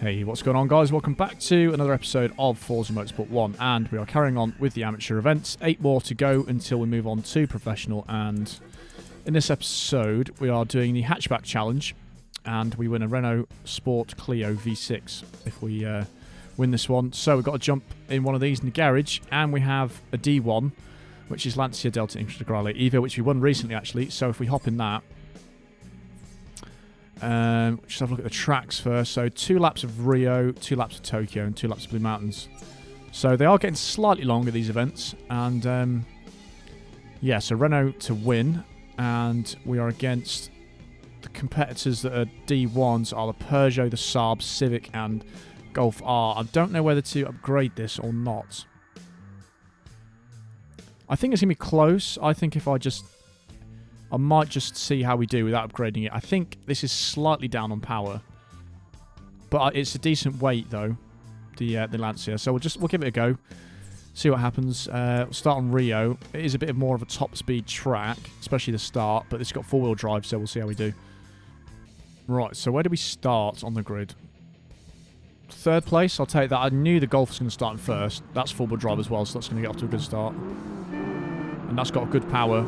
Hey, what's going on, guys? Welcome back to another episode of Forza Motorsport 1, and we are carrying on with the amateur events. 8 more to go until we move on to professional, and in this episode we are doing the Hatchback challenge, and we win a Renault Sport Clio V6 if we win this one. So we've got to jump in one of these in the garage, and we have a D1, which is Lancia Delta Integrale Evo, which we won recently actually. So if we hop in that, just have a look at the tracks first. So 2 laps of Rio, 2 laps of Tokyo, and 2 laps of Blue Mountains. So they are getting slightly longer, these events. And yeah, so Renault to win. And we are against the competitors that are D1s are the Peugeot, the Saab, Civic, and Golf R. I don't know whether to upgrade this or not. I think it's going to be close. I think if I might just see how we do without upgrading it. I think this is slightly down on power, but it's a decent weight though, the Lancia. So we'll give it a go, see what happens. We'll start on Rio. It is a bit more of a top speed track, especially the start, but it's got 4-wheel drive, so we'll see how we do. Right, so where do we start on the grid? 3rd place, I'll take that. I knew the Golf was going to start in first. That's 4-wheel drive as well, so that's going to get off to a good start. And that's got good power.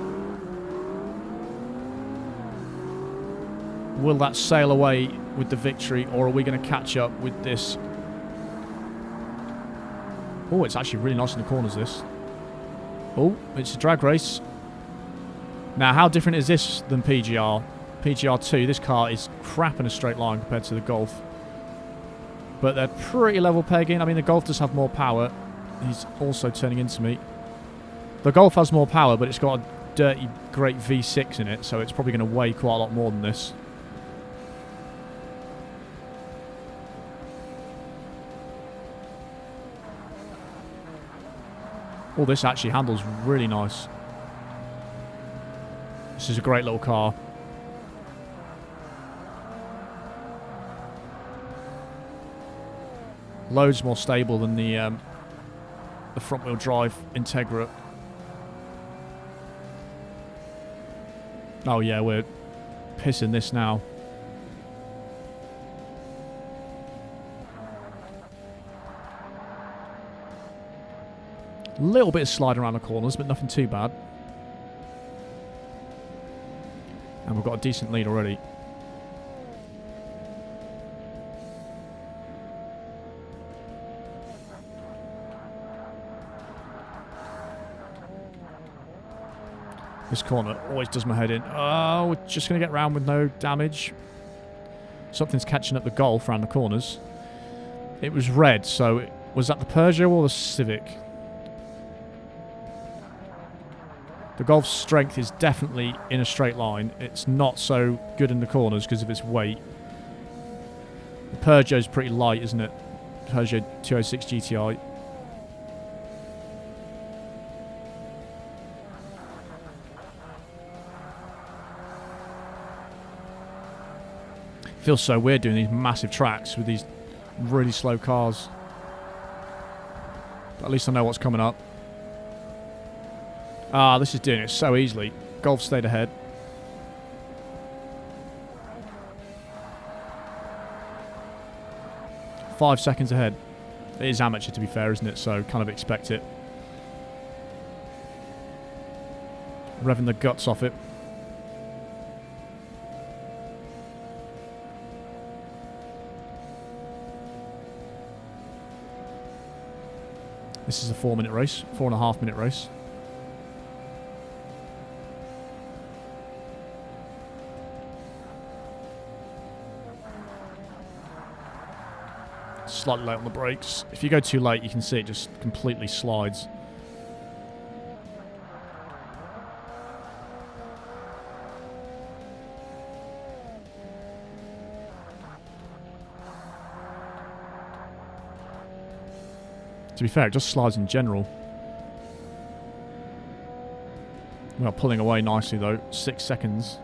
Will that sail away with the victory, or are we going to catch up with this? Oh, it's actually really nice in the corners, this. Oh, it's a drag race. Now, how different is this than PGR? PGR2, this car is crap in a straight line compared to the Golf. But they're pretty level pegging. I mean, the Golf does have more power. He's also turning into me. The Golf has more power, but it's got a dirty, great V6 in it, so it's probably going to weigh quite a lot more than this. Oh, this actually handles really nice. This is a great little car. Loads more stable than the front-wheel drive Integra. Oh yeah, we're pissing this now. A little bit of slide around the corners, but nothing too bad. And we've got a decent lead already. This corner always does my head in. Oh, we're just going to get round with no damage. Something's catching up the Golf around the corners. It was red, so was that the Peugeot or the Civic? The Golf's strength is definitely in a straight line. It's not so good in the corners because of its weight. The Peugeot's pretty light, isn't it? Peugeot 206 GTI. Feels so weird doing these massive tracks with these really slow cars. But at least I know what's coming up. Ah, this is doing it so easily. Golf stayed ahead. Five seconds ahead. It is amateur, to be fair, isn't it? So kind of expect it. Revving the guts off it. This is a 4-minute race, 4.5-minute race. Slightly late on the brakes. If you go too late, you can see it just completely slides. To be fair, it just slides in general. We are pulling away nicely though. 6 seconds.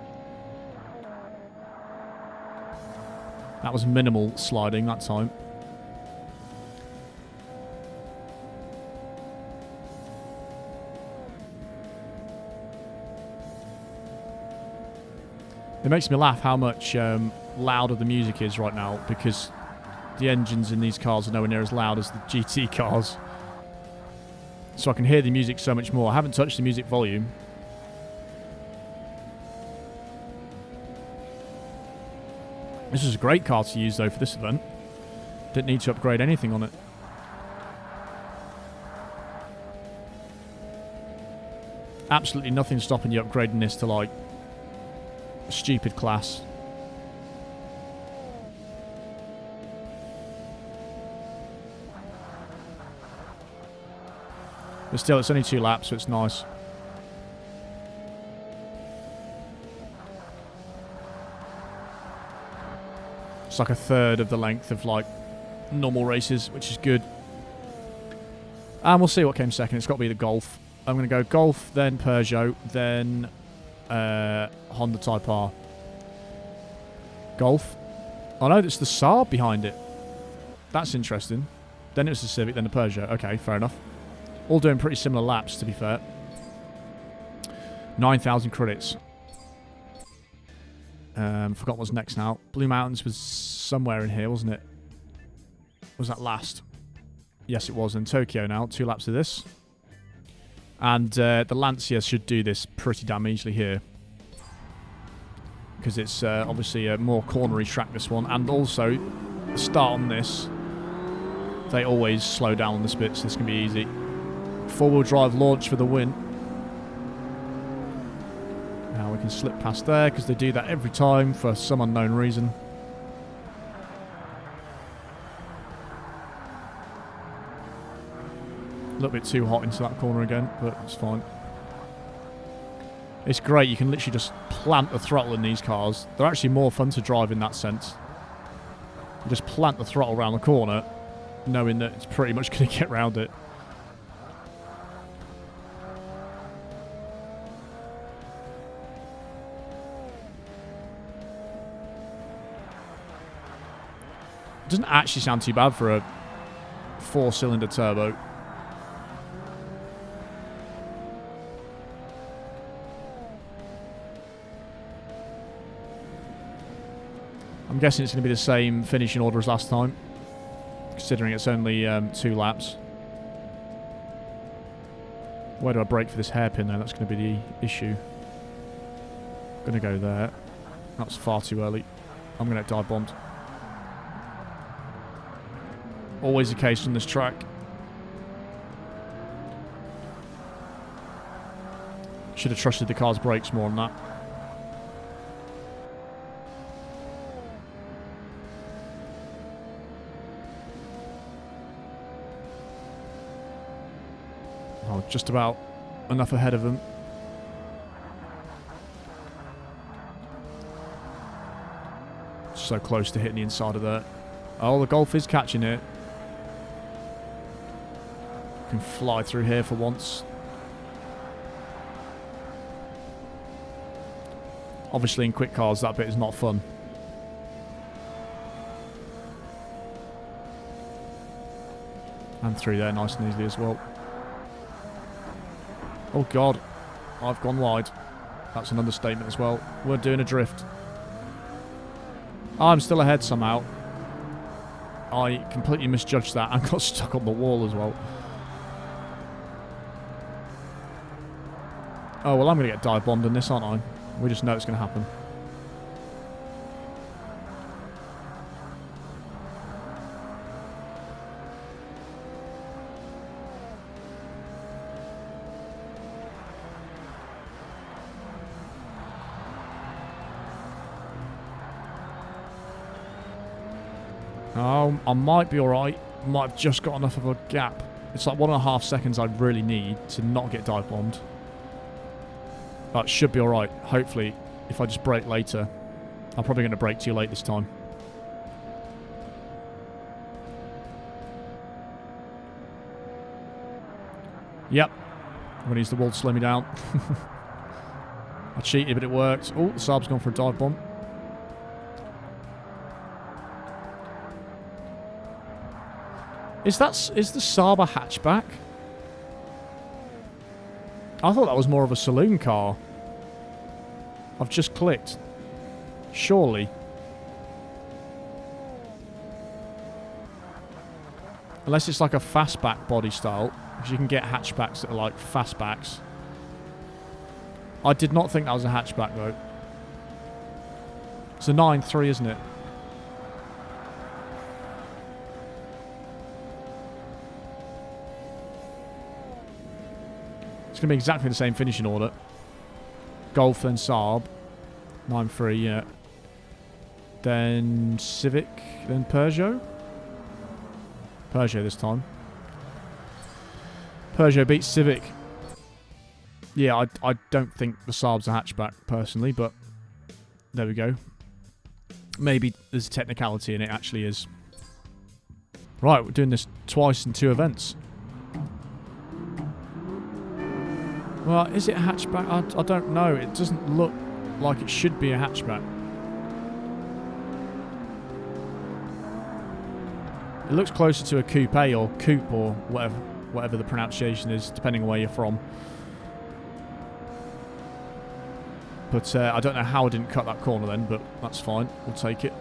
That was minimal sliding that time. It makes me laugh how much louder the music is right now, because the engines in these cars are nowhere near as loud as the GT cars. So I can hear the music so much more. I haven't touched the music volume. This is a great car to use, though, for this event. Didn't need to upgrade anything on it. Absolutely nothing stopping you upgrading this to, like, a stupid class. But still, it's only 2 laps, so it's nice. It's like a third of the length of, like, normal races, which is good. And we'll see what came second. It's got to be the Golf. I'm going to go Golf, then Peugeot, then Honda Type R. Golf. Oh no, it's the Saab behind it. That's interesting. Then it was the Civic, then the Peugeot. Okay, fair enough. All doing pretty similar laps, to be fair. 9,000 credits. Forgot what's next now. Blue Mountains was somewhere in here, wasn't it? Was that last? Yes, it was. In Tokyo now. 2 laps of this. And the Lancia should do this pretty damn easily here. Because it's obviously a more cornery track, this one. And also, start on this. They always slow down on the spits. This can be easy. 4-wheel drive launch for the win. Now we can slip past there because they do that every time for some unknown reason. A little bit too hot into that corner again, but it's fine. It's great. You can literally just plant the throttle in these cars. They're actually more fun to drive in that sense. You just plant the throttle around the corner, knowing that it's pretty much going to get round it. Doesn't actually sound too bad for a 4-cylinder turbo. I'm guessing it's going to be the same finishing order as last time, considering it's only 2 laps. Where do I brake for this hairpin though? That's going to be the issue. I'm going to go there. That's far too early. I'm going to get dive bombed. Always the case on this track. Should have trusted the car's brakes more on that. Oh, just about enough ahead of them. So close to hitting the inside of there. Oh, the Golf is catching it. Can fly through here for once. Obviously in quick cars that bit is not fun. And through there nice and easily as well. Oh god, I've gone wide. That's an understatement as well. We're doing a drift. I'm still ahead somehow. I completely misjudged that and got stuck on the wall as well. Oh, well, I'm going to get dive bombed in this, aren't I? We just know it's going to happen. Oh, I might be alright. Might have just got enough of a gap. It's like 1.5 seconds I really need to not get dive bombed. That should be alright, hopefully, if I just brake later. I'm probably going to brake too late this time. Yep. I'm going to use the wall to slow me down. I cheated, but it worked. Oh, the Saab's gone for a dive bomb. Is the Saab a hatchback? I thought that was more of a saloon car. I've just clicked. Surely. Unless it's like a fastback body style, because you can get hatchbacks that are like fastbacks. I did not think that was a hatchback though. It's a 9.3, isn't it? It's going to be exactly the same finishing order. Golf, then Saab. 9.3, yeah. Then Civic, then Peugeot. Peugeot this time. Peugeot beats Civic. Yeah, I don't think the Saab's a hatchback, personally, but there we go. Maybe there's a technicality in it, actually is. Right, we're doing this twice in 2 events. Well, is it a hatchback? I don't know. It doesn't look like it should be a hatchback. It looks closer to a coupe or coupe or whatever the pronunciation is, depending on where you're from. But I don't know how I didn't cut that corner then, but that's fine. We'll take it.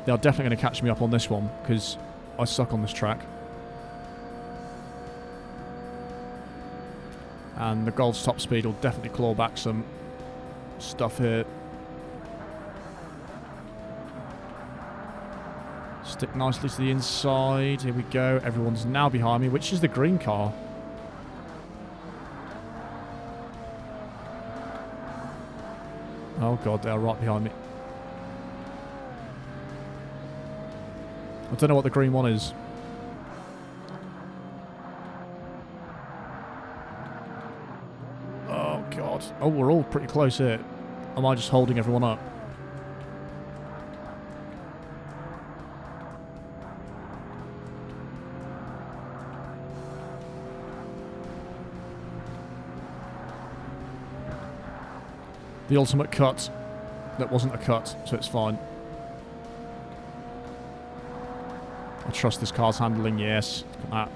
They are definitely going to catch me up on this one, because I suck on this track. And the Golf's top speed will definitely claw back some stuff here. Stick nicely to the inside. Here we go. Everyone's now behind me, which is the green car. Oh god, they are right behind me. I don't know what the green one is. Oh god. Oh, we're all pretty close here. Am I just holding everyone up? The ultimate cut. That wasn't a cut, so it's fine. I trust this car's handling, yes. Look at that.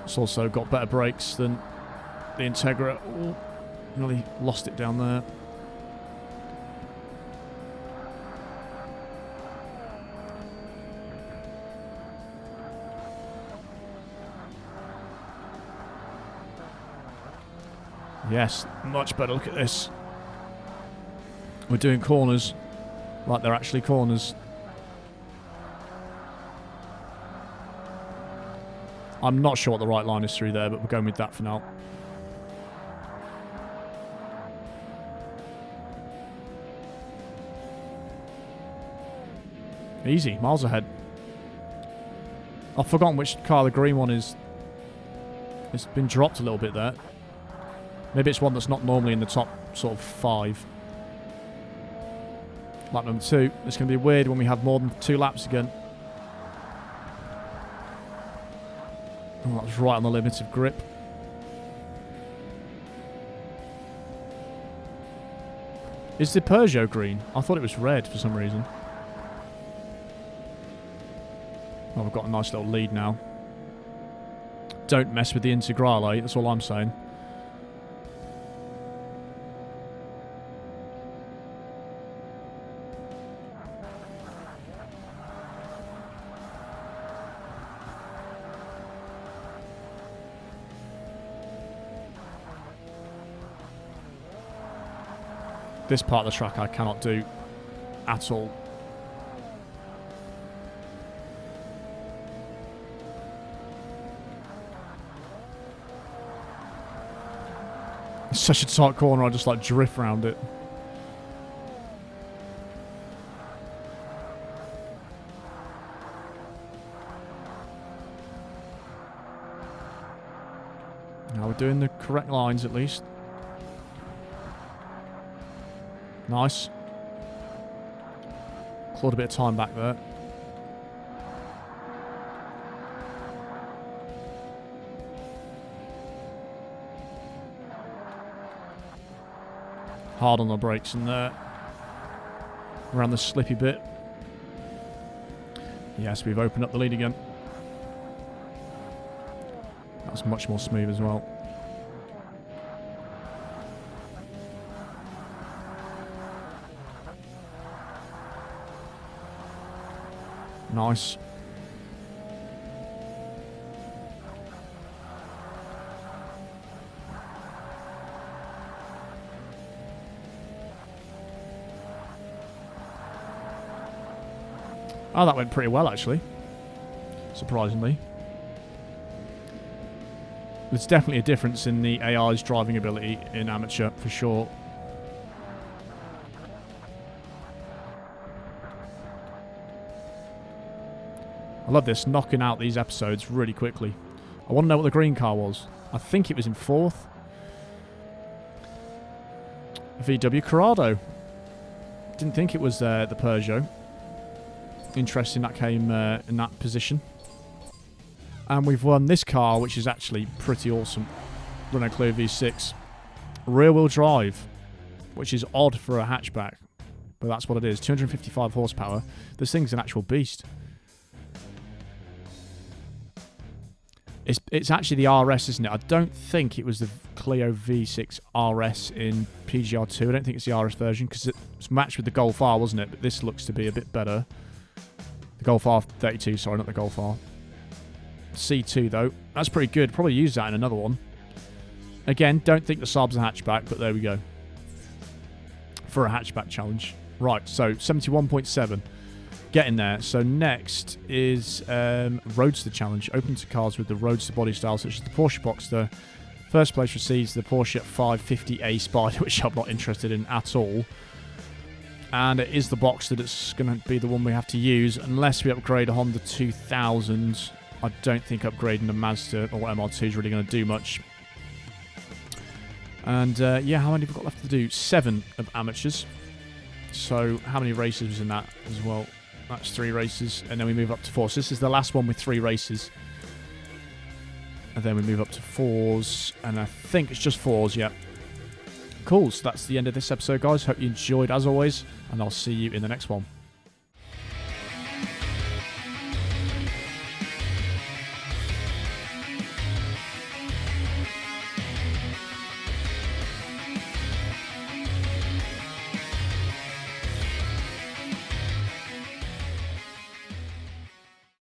It's also got better brakes than the Integra. Ooh, nearly lost it down there. Yes, much better. Look at this. We're doing corners like they're actually corners. I'm not sure what the right line is through there, but we're going with that for now. Easy, miles ahead. I've forgotten which car the green one is. It's been dropped a little bit there. Maybe it's one that's not normally in the top sort of 5. Lap number 2. It's going to be weird when we have more than 2 laps again. Oh, that was right on the limit of grip. Is the Peugeot green? I thought it was red for some reason. Oh, we've got a nice little lead now. Don't mess with the Integrale, that's all I'm saying. This part of the track I cannot do at all. It's such a tight corner, I just like drift around it. Now we're doing the correct lines at least. Nice. Clawed a bit of time back there. Hard on the brakes in there. Around the slippy bit. Yes, we've opened up the lead again. That's much more smooth as well. Nice. Oh, that went pretty well, actually. Surprisingly. There's definitely a difference in the AI's driving ability in amateur, for sure. I love this, knocking out these episodes really quickly. I want to know what the green car was. I think it was in 4th. VW Corrado. Didn't think it was the Peugeot. Interesting that came in that position. And we've won this car, which is actually pretty awesome. Renault Clio V6. Rear-wheel drive, which is odd for a hatchback. But that's what it is. 255 horsepower. This thing's an actual beast. It's actually the RS, isn't it? I don't think it was the Clio V6 RS in PGR2. I don't think it's the RS version because it's matched with the Golf R, wasn't it? But this looks to be a bit better. The Golf R32, sorry, not the Golf R. C2, though. That's pretty good. Probably use that in another one. Again, don't think the Saab's a hatchback, but there we go. For a hatchback challenge. Right, so 71.7. Getting there. So next is Roadster Challenge. Open to cars with the Roadster body style, such as the Porsche Boxster. First place receives the Porsche 550A Spider, which I'm not interested in at all. And it is the Boxster that's going to be the one we have to use, unless we upgrade a Honda 2000. I don't think upgrading a Mazda or MR2 is really going to do much. And yeah, how many have we got left to do? 7 of amateurs. So how many races was in that as well? That's 3 races, and then we move up to 4. So this is the last one with 3 races. And then we move up to 4s, and I think it's just 4s, yeah. Cool, so that's the end of this episode, guys. Hope you enjoyed, as always, and I'll see you in the next one.